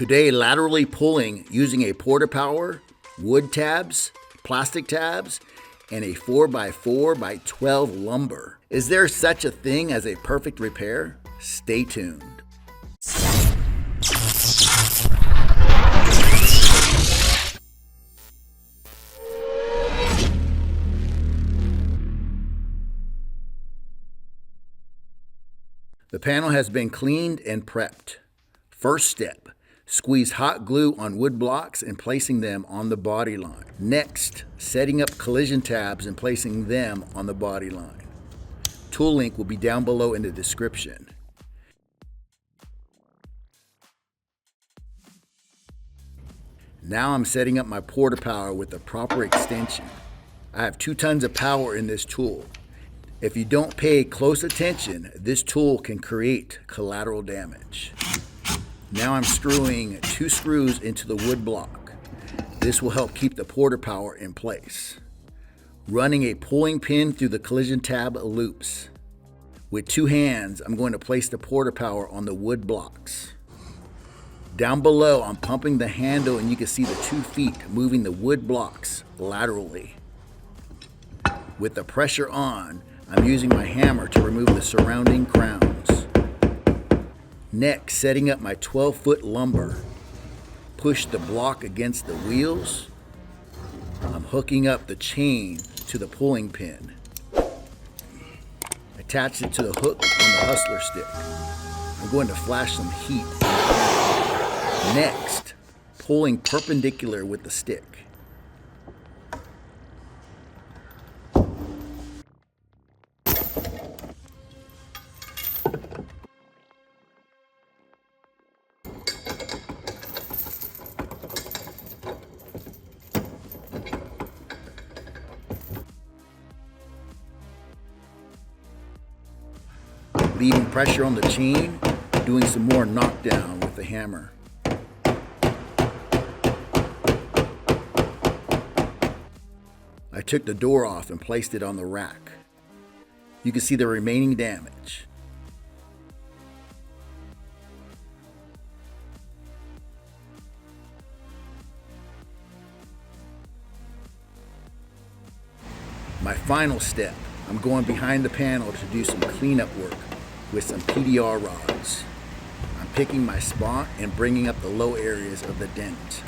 Today, laterally pulling using a porta power, wood tabs, plastic tabs, and a 4x4x12 lumber. Is there such a thing as a perfect repair? Stay tuned. The panel has been cleaned and prepped. First step, squeeze hot glue on wood blocks and placing them on the body line. Next, setting up collision tabs and placing them on the body line. Tool link will be down below in the description. Now I'm setting up my porta power with the proper extension. I have 2 tons of power in this tool. If you don't pay close attention, this tool can create collateral damage. Now I'm screwing 2 screws into the wood block. This will help keep the porta power in place. Running a pulling pin through the collision tab loops. With 2 hands, I'm going to place the porta power on the wood blocks. Down below, I'm pumping the handle and you can see the 2 feet moving the wood blocks laterally. With the pressure on, I'm using my hammer to remove the surrounding crowns. Next, setting up my 12-foot lumber. Push the block against the wheels. I'm hooking up the chain to the pulling pin. Attach it to the hook on the hustler stick. I'm going to flash some heat. Next, pulling perpendicular with the stick. Leaving pressure on the chain, doing some more knockdown with the hammer. I took the door off and placed it on the rack. You can see the remaining damage. My final step, I'm going behind the panel to do some cleanup work with some PDR rods. I'm picking my spot and bringing up the low areas of the dent.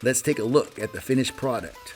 Let's take a look at the finished product.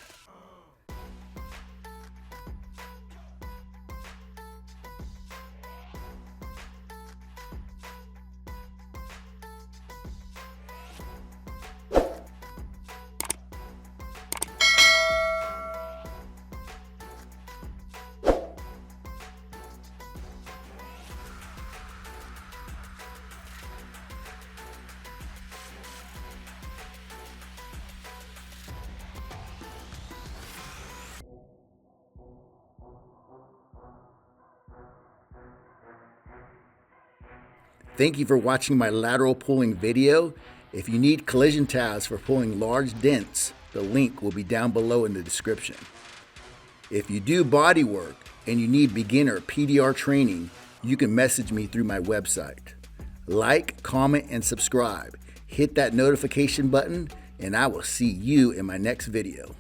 Thank you for watching my lateral pulling video. If you need collision tabs for pulling large dents, the link will be down below in the description. If you do body work and you need beginner PDR training, you can message me through my website. Like, comment, and subscribe. Hit that notification button, and I will see you in my next video.